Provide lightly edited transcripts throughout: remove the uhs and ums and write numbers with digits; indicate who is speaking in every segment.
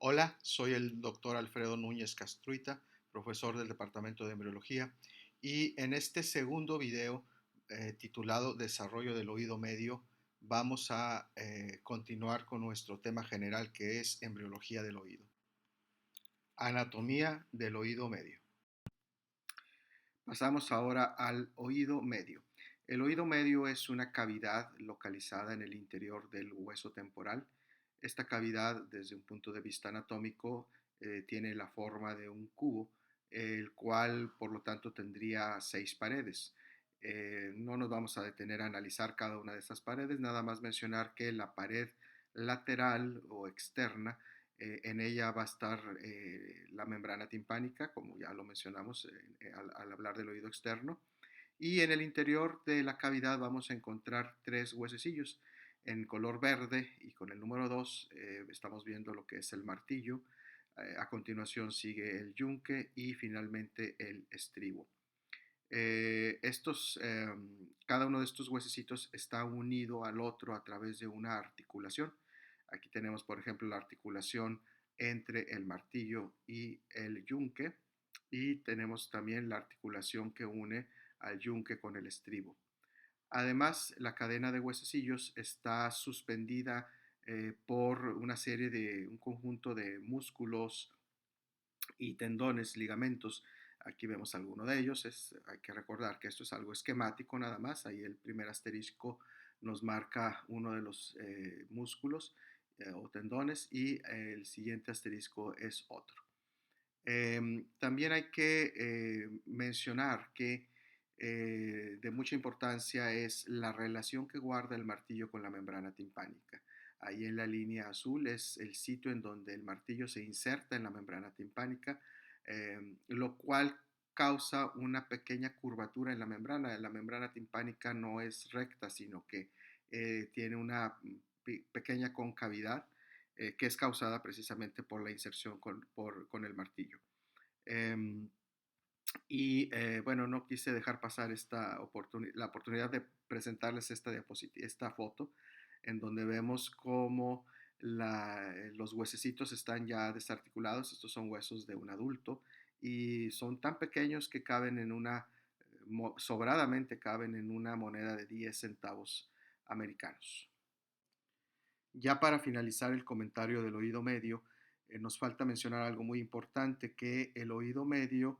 Speaker 1: Hola, soy el doctor Alfredo Núñez Castruita, profesor del Departamento de Embriología, y en este segundo video titulado Desarrollo del oído medio, vamos a continuar con nuestro tema general que es embriología del oído. Anatomía del oído medio. Pasamos ahora al oído medio. El oído medio es una cavidad localizada en el interior del hueso temporal. Esta cavidad, desde un punto de vista anatómico, tiene la forma de un cubo, el cual, por lo tanto, tendría 6 paredes. No nos vamos a detener a analizar cada una de estas paredes, nada más mencionar que la pared lateral o externa en ella va a estar la membrana timpánica, como ya lo mencionamos al hablar del oído externo. Y en el interior de la cavidad vamos a encontrar 3 huesecillos en color verde y con el número 2 estamos viendo lo que es el martillo. A continuación sigue el yunque y finalmente el estribo. Cada uno de estos huesecitos está unido al otro a través de una articulación. Aquí tenemos, por ejemplo, la articulación entre el martillo y el yunque y tenemos también la articulación que une al yunque con el estribo. Además, la cadena de huesecillos está suspendida por un conjunto de músculos y tendones, ligamentos. Aquí vemos alguno de ellos. Hay que recordar que esto es algo esquemático nada más. Ahí el primer asterisco nos marca uno de los músculos o tendones y el siguiente asterisco es otro. También hay que mencionar que de mucha importancia es la relación que guarda el martillo con la membrana timpánica. Ahí en la línea azul es el sitio en donde el martillo se inserta en la membrana timpánica, lo cual causa una pequeña curvatura en la membrana. La membrana timpánica no es recta, sino que tiene una pequeña concavidad que es causada precisamente por la inserción con el martillo. Eh, bueno, no quise dejar pasar la oportunidad de presentarles esta foto en donde vemos cómo los huesecitos están ya desarticulados. Estos son huesos de un adulto y son tan pequeños que sobradamente caben en una moneda de 10 centavos americanos. Ya para finalizar el comentario del oído medio, nos falta mencionar algo muy importante, que el oído medio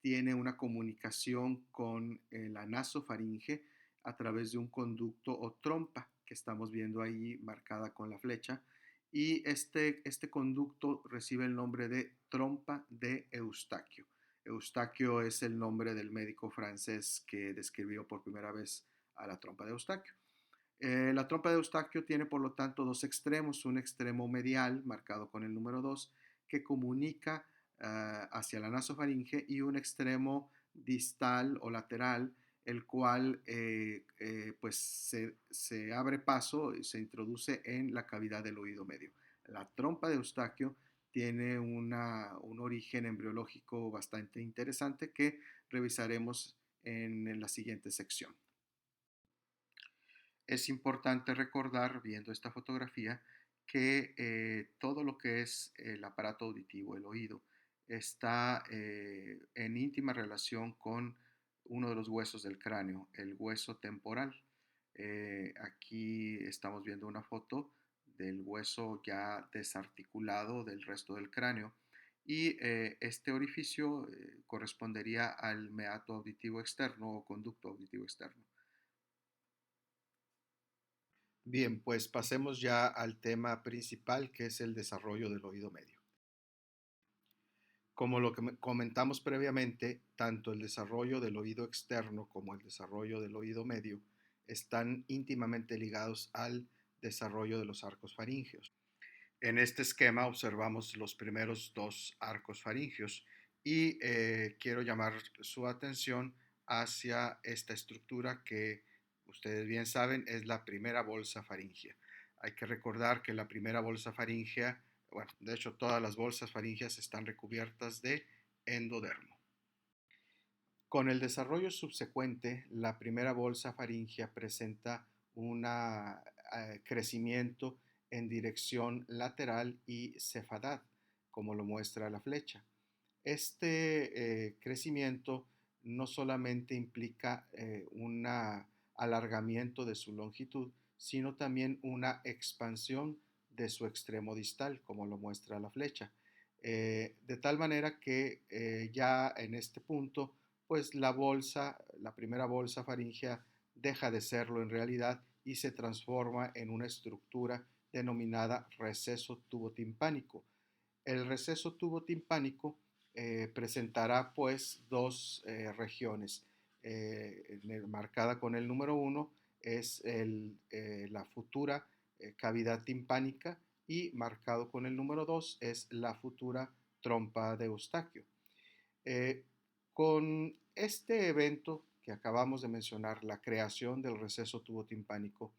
Speaker 1: tiene una comunicación con la nasofaringe a través de un conducto o trompa que estamos viendo ahí marcada con la flecha. Y este conducto recibe el nombre de trompa de Eustaquio. Eustaquio es el nombre del médico francés que describió por primera vez a la trompa de Eustaquio. La trompa de Eustaquio tiene por lo tanto 2 extremos, un extremo medial marcado con el número 2 que comunica hacia la nasofaringe y un extremo distal o lateral el cual pues se abre paso y se introduce en la cavidad del oído medio. La trompa de Eustaquio tiene un origen embriológico bastante interesante que revisaremos en la siguiente sección. Es importante recordar, viendo esta fotografía, que todo lo que es el aparato auditivo, el oído, está en íntima relación con uno de los huesos del cráneo, el hueso temporal. Aquí estamos viendo una foto del hueso ya desarticulado del resto del cráneo y este orificio correspondería al meato auditivo externo o conducto auditivo externo. Bien, pues pasemos ya al tema principal, que es el desarrollo del oído medio. Como lo que comentamos previamente, tanto el desarrollo del oído externo como el desarrollo del oído medio están íntimamente ligados al desarrollo de los arcos faríngeos. En este esquema observamos los primeros 2 arcos faríngeos y quiero llamar su atención hacia esta estructura que ustedes bien saben es la primera bolsa faríngea. Hay que recordar que la primera bolsa faríngea, bueno, de hecho todas las bolsas faríngeas están recubiertas de endodermo. Con el desarrollo subsecuente, la primera bolsa faríngea presenta un crecimiento en dirección lateral y cefadad, como lo muestra la flecha. Este crecimiento no solamente implica un alargamiento de su longitud, sino también una expansión de su extremo distal, como lo muestra la flecha. De tal manera que ya en este punto, pues la primera bolsa faríngea deja de serlo en realidad y se transforma en una estructura denominada receso tubotimpánico. El receso tubotimpánico presentará pues dos regiones. Marcada con el número 1 es la futura cavidad timpánica y marcado con el número 2 es la futura trompa de Eustaquio. Eh, con este evento que acabamos de mencionar, la creación del receso tubotimpánico,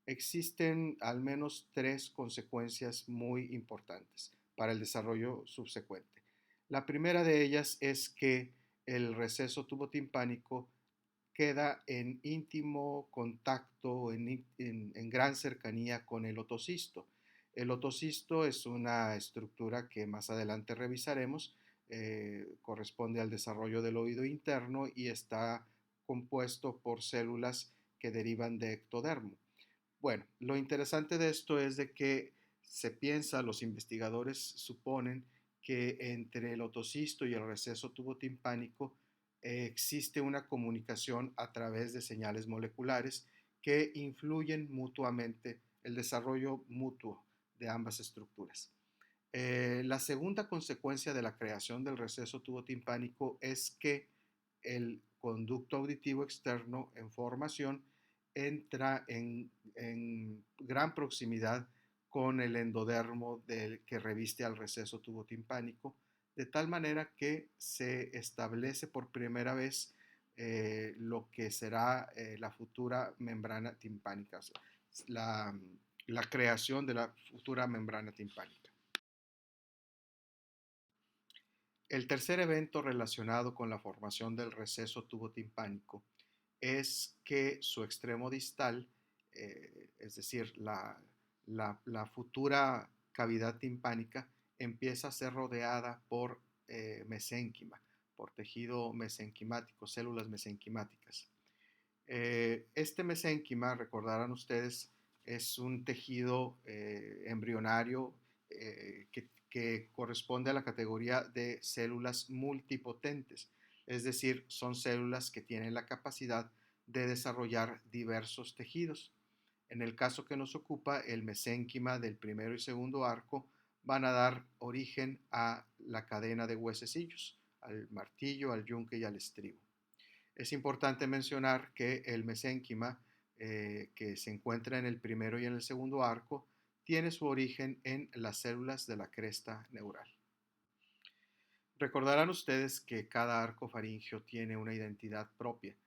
Speaker 1: existen al menos tres consecuencias muy importantes para el desarrollo subsecuente. La primera de ellas es que el receso tubotimpánico queda en íntimo contacto, en gran cercanía con el otocisto. El otocisto es una estructura que más adelante revisaremos, corresponde al desarrollo del oído interno y está compuesto por células que derivan de ectodermo. Bueno, lo interesante de esto es de que se piensa, los investigadores suponen que entre el otocisto y el receso tubotimpánico existe una comunicación a través de señales moleculares que influyen mutuamente el desarrollo mutuo de ambas estructuras. La segunda consecuencia de la creación del receso tubotimpánico es que el conducto auditivo externo en formación entra en gran proximidad con el endodermo que reviste al receso tubotimpánico, de tal manera que se establece por primera vez lo que será la futura membrana timpánica, la, la creación de la futura membrana timpánica. El tercer evento relacionado con la formación del receso tubotimpánico es que su extremo distal, es decir, la futura cavidad timpánica, empieza a ser rodeada por mesénquima, por tejido mesenquimático, células mesenquimáticas. Este mesénquima, recordarán ustedes, es un tejido embrionario que corresponde a la categoría de células multipotentes, es decir, son células que tienen la capacidad de desarrollar diversos tejidos. En el caso que nos ocupa, el mesénquima del primero y segundo arco van a dar origen a la cadena de huesecillos, al martillo, al yunque y al estribo. Es importante mencionar que el mesénquima, que se encuentra en el primero y en el segundo arco, tiene su origen en las células de la cresta neural. Recordarán ustedes que cada arco faríngeo tiene una identidad propia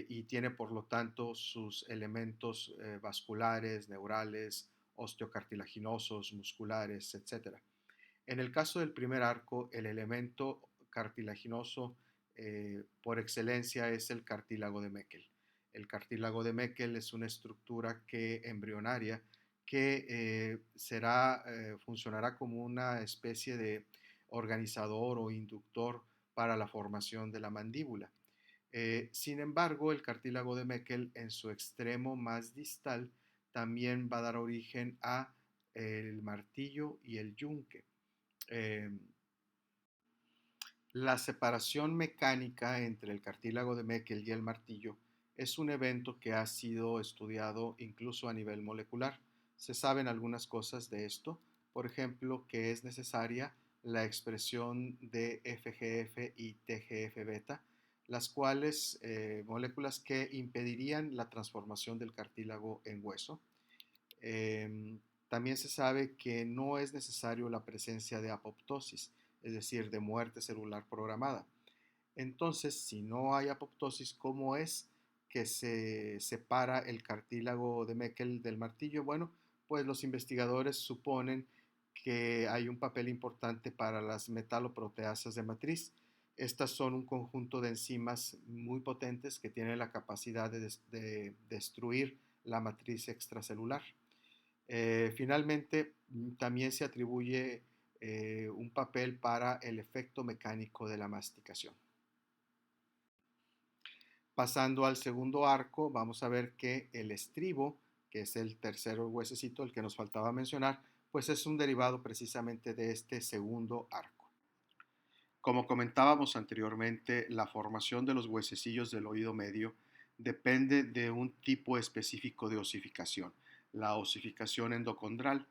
Speaker 1: y tiene por lo tanto sus elementos vasculares, neurales, osteocartilaginosos, musculares, etc. En el caso del primer arco, el elemento cartilaginoso por excelencia es el cartílago de Meckel. El cartílago de Meckel es una estructura embrionaria que funcionará como una especie de organizador o inductor para la formación de la mandíbula. Sin embargo, el cartílago de Meckel en su extremo más distal también va a dar origen a el martillo y el yunque. Eh, la separación mecánica entre el cartílago de Meckel y el martillo es un evento que ha sido estudiado incluso a nivel molecular. Se saben algunas cosas de esto, por ejemplo, que es necesaria la expresión de FGF y TGF beta, las cuales moléculas que impedirían la transformación del cartílago en hueso. También se sabe que no es necesario la presencia de apoptosis, es decir, de muerte celular programada. Entonces, si no hay apoptosis, ¿cómo es que se separa el cartílago de Meckel del martillo? Bueno, pues los investigadores suponen que hay un papel importante para las metaloproteasas de matriz. Estas son un conjunto de enzimas muy potentes que tienen la capacidad de destruir la matriz extracelular. Finalmente, también se atribuye un papel para el efecto mecánico de la masticación. Pasando al segundo arco, vamos a ver que el estribo, que es el tercer huesecito, el que nos faltaba mencionar, pues es un derivado precisamente de este segundo arco. Como comentábamos anteriormente, la formación de los huesecillos del oído medio depende de un tipo específico de osificación, la osificación endocondral.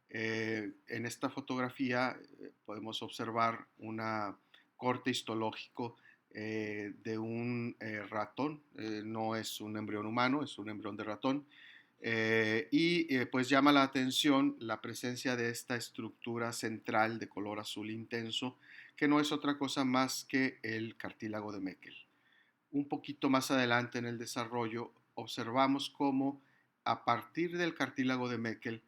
Speaker 1: En esta fotografía podemos observar un corte histológico de un ratón, no es un embrión humano, es un embrión de ratón, pues llama la atención la presencia de esta estructura central de color azul intenso, que no es otra cosa más que el cartílago de Meckel. Un poquito más adelante en el desarrollo observamos cómo a partir del cartílago de Meckel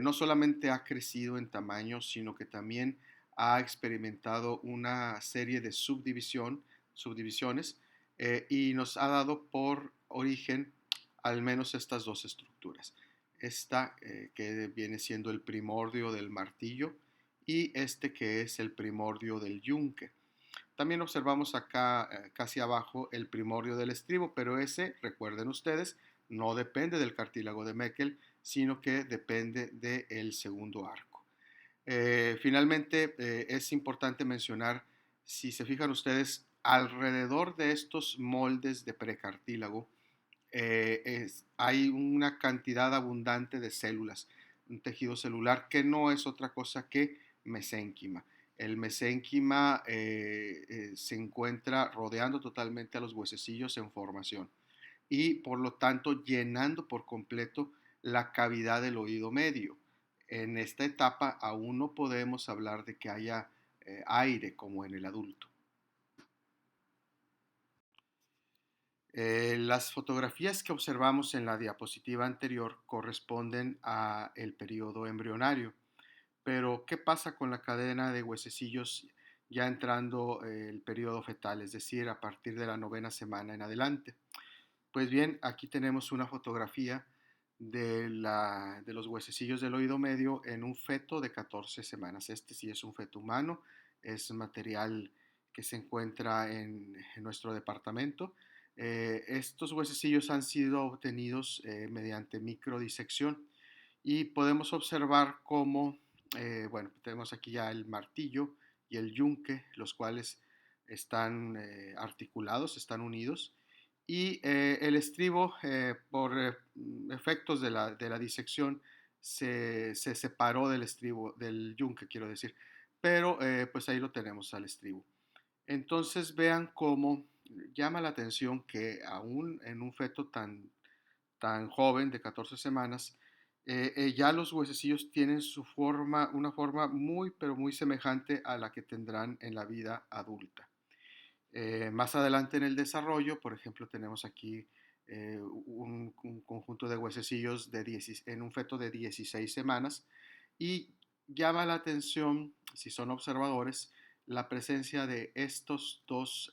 Speaker 1: no solamente ha crecido en tamaño, sino que también ha experimentado una serie de subdivisiones y nos ha dado por origen al menos estas dos estructuras. Esta que viene siendo el primordio del martillo y este que es el primordio del yunque. También observamos acá casi abajo el primordio del estribo, pero ese, recuerden ustedes, no depende del cartílago de Meckel, sino que depende del segundo arco. Finalmente, es importante mencionar, si se fijan ustedes, alrededor de estos moldes de precartílago hay una cantidad abundante de células, un tejido celular que no es otra cosa que mesénquima. El mesénquima se encuentra rodeando totalmente a los huesecillos en formación y por lo tanto llenando por completo la cavidad del oído medio. En esta etapa aún no podemos hablar de que haya aire como en el adulto. Las fotografías que observamos en la diapositiva anterior corresponden a el periodo embrionario, pero ¿qué pasa con la cadena de huesecillos ya entrando el periodo fetal, es decir, a partir de la 9ª semana en adelante? Pues bien, aquí tenemos una fotografía de los huesecillos del oído medio en un feto de 14 semanas. Este sí es un feto humano, es material que se encuentra en nuestro departamento. Estos huesecillos han sido obtenidos mediante microdisección y podemos observar cómo, bueno, tenemos aquí ya el martillo y el yunque, los cuales están articulados, están unidos y el estribo, por efectos de la disección, se separó del estribo, del yunque, quiero decir. Pero pues ahí lo tenemos al estribo. Entonces vean cómo llama la atención que aún en un feto tan joven, de 14 semanas, ya los huesecillos tienen su forma, una forma muy, pero muy semejante a la que tendrán en la vida adulta. Más adelante en el desarrollo, por ejemplo, tenemos aquí un conjunto de huesecillos en un feto de 16 semanas y llama la atención, si son observadores, la presencia de estos dos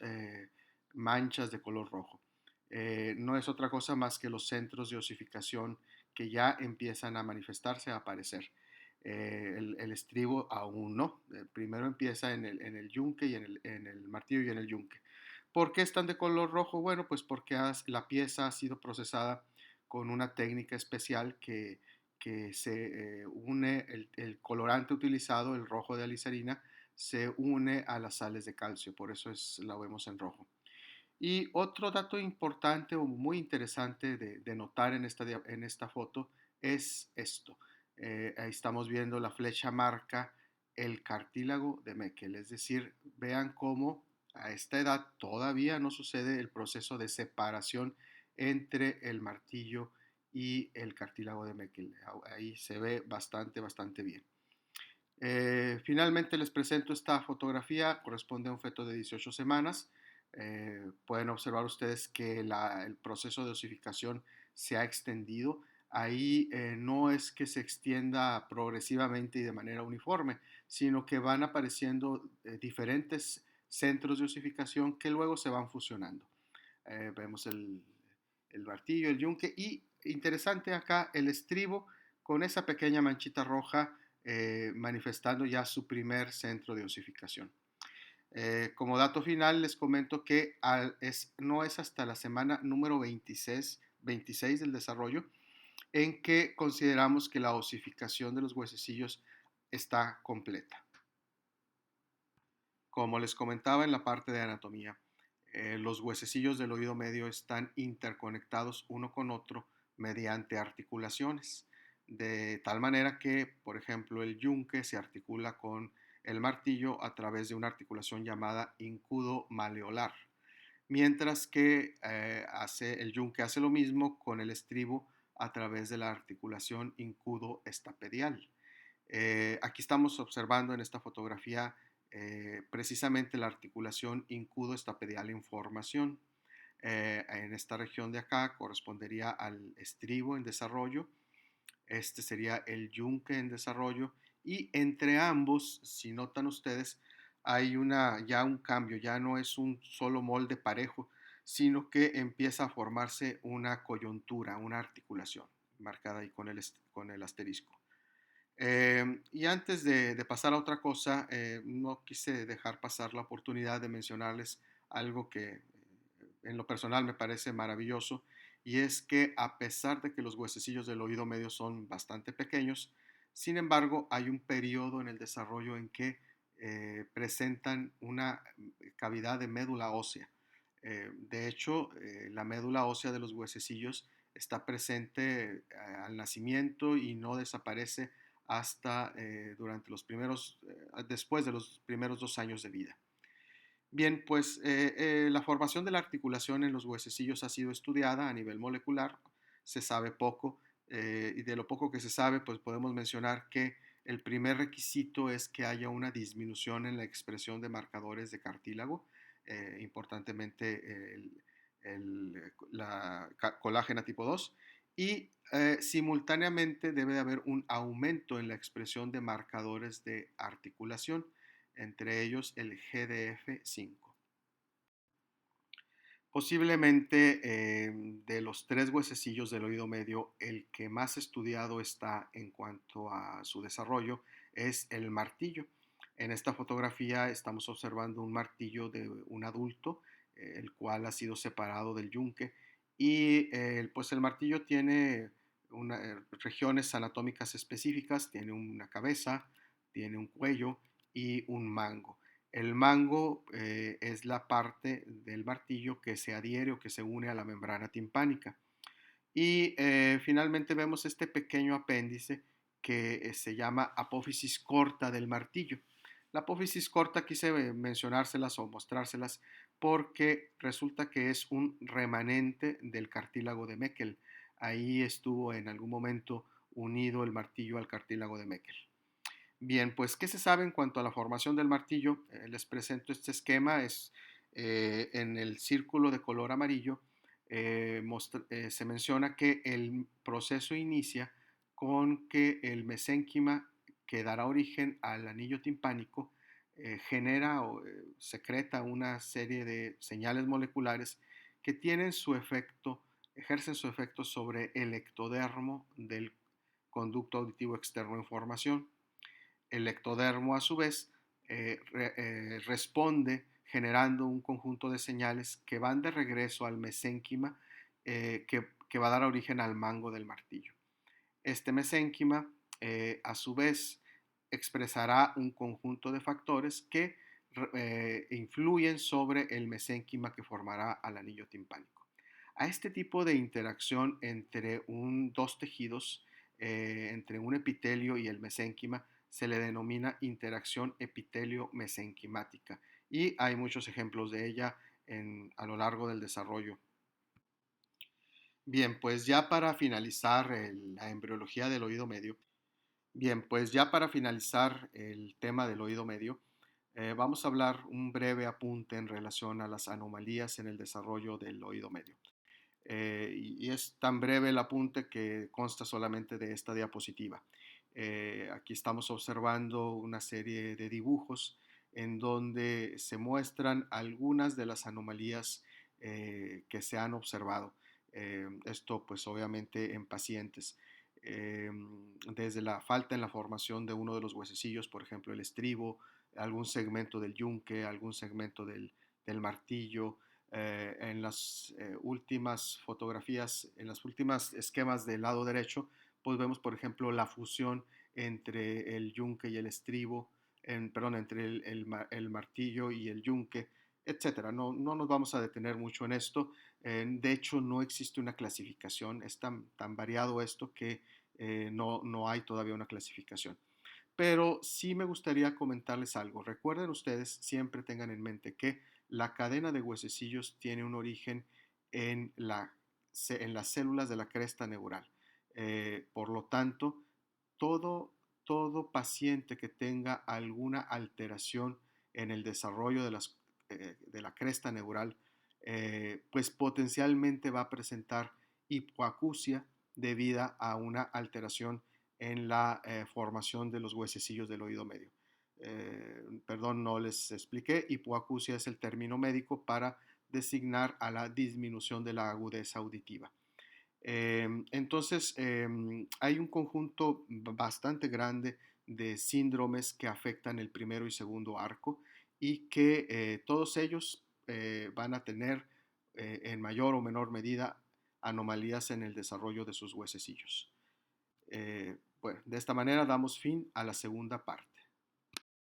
Speaker 1: manchas de color rojo. No es otra cosa más que los centros de osificación que ya empiezan a manifestarse, a aparecer. El estribo aún no. Primero empieza en el yunque y en el martillo y en el yunque. ¿Por qué están de color rojo? Bueno, pues porque la pieza ha sido procesada con una técnica especial que se une el colorante utilizado, el rojo de alicerina, se une a las sales de calcio, por eso la vemos en rojo. Y otro dato importante o muy interesante de notar en esta foto es esto. Ahí estamos viendo la flecha marca el cartílago de Meckel, es decir, vean cómo a esta edad todavía no sucede el proceso de separación entre el martillo y el cartílago de Meckel. Ahí se ve bastante bien. Finalmente les presento esta fotografía, corresponde a un feto de 18 semanas. Pueden observar ustedes que el proceso de osificación se ha extendido. Ahí no es que se extienda progresivamente y de manera uniforme, sino que van apareciendo diferentes centros de osificación que luego se van fusionando. Vemos el martillo, el yunque y interesante acá el estribo con esa pequeña manchita roja manifestando ya su primer centro de osificación. Como dato final, les comento que no es hasta la semana número 26 del desarrollo en que consideramos que la osificación de los huesecillos está completa. Como les comentaba en la parte de anatomía, los huesecillos del oído medio están interconectados uno con otro mediante articulaciones, de tal manera que, por ejemplo, el yunque se articula con el martillo a través de una articulación llamada incudo maleolar, mientras que el yunque hace lo mismo con el estribo a través de la articulación incudo estapedial. Aquí estamos observando en esta fotografía precisamente la articulación incudo-estapedial en formación. En esta región de acá correspondería al estribo en desarrollo, este sería el yunque en desarrollo y entre ambos, si notan ustedes, hay ya un cambio, ya no es un solo molde parejo, sino que empieza a formarse una coyuntura, una articulación, marcada ahí con el asterisco. Y antes de pasar a otra cosa, no quise dejar pasar la oportunidad de mencionarles algo que en lo personal me parece maravilloso, y es que a pesar de que los huesecillos del oído medio son bastante pequeños, sin embargo hay un periodo en el desarrollo en que presentan una cavidad de médula ósea. De hecho, la médula ósea de los huesecillos está presente al nacimiento y no desaparece hasta después de los primeros 2 años de vida. Bien, pues la formación de la articulación en los huesecillos ha sido estudiada a nivel molecular, se sabe poco, y de lo poco que se sabe, pues podemos mencionar que el primer requisito es que haya una disminución en la expresión de marcadores de cartílago, importantemente la colágena tipo 2, y simultáneamente debe de haber un aumento en la expresión de marcadores de articulación, entre ellos el GDF5. Posiblemente de los 3 huesecillos del oído medio, el que más estudiado está en cuanto a su desarrollo es el martillo. En esta fotografía estamos observando un martillo de un adulto, el cual ha sido separado del yunque, y pues el martillo tiene regiones anatómicas específicas, tiene una cabeza, tiene un cuello y un mango. El mango es la parte del martillo que se adhiere o que se une a la membrana timpánica. Y finalmente vemos este pequeño apéndice que se llama apófisis corta del martillo. La apófisis corta quise mencionárselas o mostrárselas porque resulta que es un remanente del cartílago de Meckel. Ahí estuvo en algún momento unido el martillo al cartílago de Meckel. Bien, pues, ¿qué se sabe en cuanto a la formación del martillo? Les presento este esquema, es en el círculo de color amarillo, se menciona que el proceso inicia con que el mesénquima que dará origen al anillo timpánico genera o secreta una serie de señales moleculares que tienen su efecto, ejercen su efecto sobre el ectodermo del conducto auditivo externo en formación. El ectodermo, a su vez, responde generando un conjunto de señales que van de regreso al mesénquima que va a dar origen al mango del martillo. Este mesénquima, a su vez, expresará un conjunto de factores que influyen sobre el mesénquima que formará al anillo timpánico. A este tipo de interacción entre dos tejidos, entre un epitelio y el mesénquima, se le denomina interacción epitelio-mesenquimática y hay muchos ejemplos de ella a lo largo del desarrollo. Bien, pues ya para finalizar la embriología del oído medio, bien, pues ya para finalizar el tema del oído medio, vamos a hablar un breve apunte en relación a las anomalías en el desarrollo del oído medio. Y es tan breve el apunte que consta solamente de esta diapositiva. Aquí estamos observando una serie de dibujos en donde se muestran algunas de las anomalías que se han observado. Esto pues obviamente en pacientes. desde la falta en la formación de uno de los huesecillos, por ejemplo el estribo, algún segmento del yunque, algún segmento del martillo. En las últimas fotografías, en las últimas esquemas del lado derecho, pues vemos, por ejemplo, la fusión entre el yunque y el estribo, perdón, entre el martillo y el yunque, etcétera. No, no nos vamos a detener mucho en esto. De hecho, no existe una clasificación. Es tan variado esto que no hay todavía una clasificación. Pero sí me gustaría comentarles algo. Recuerden ustedes, siempre tengan en mente que la cadena de huesecillos tiene un origen en, en las células de la cresta neural. Por lo tanto, todo paciente que tenga alguna alteración en el desarrollo de la cresta neural, pues potencialmente va a presentar hipoacusia debido a una alteración en la formación de los huesecillos del oído medio. Perdón, no les expliqué. Hipoacusia es el término médico para designar a la disminución de la agudeza auditiva. Entonces, hay un conjunto bastante grande de síndromes que afectan el primero y segundo arco y que todos ellos van a tener en mayor o menor medida anomalías en el desarrollo de sus huesecillos. Bueno, de esta manera damos fin a la segunda parte.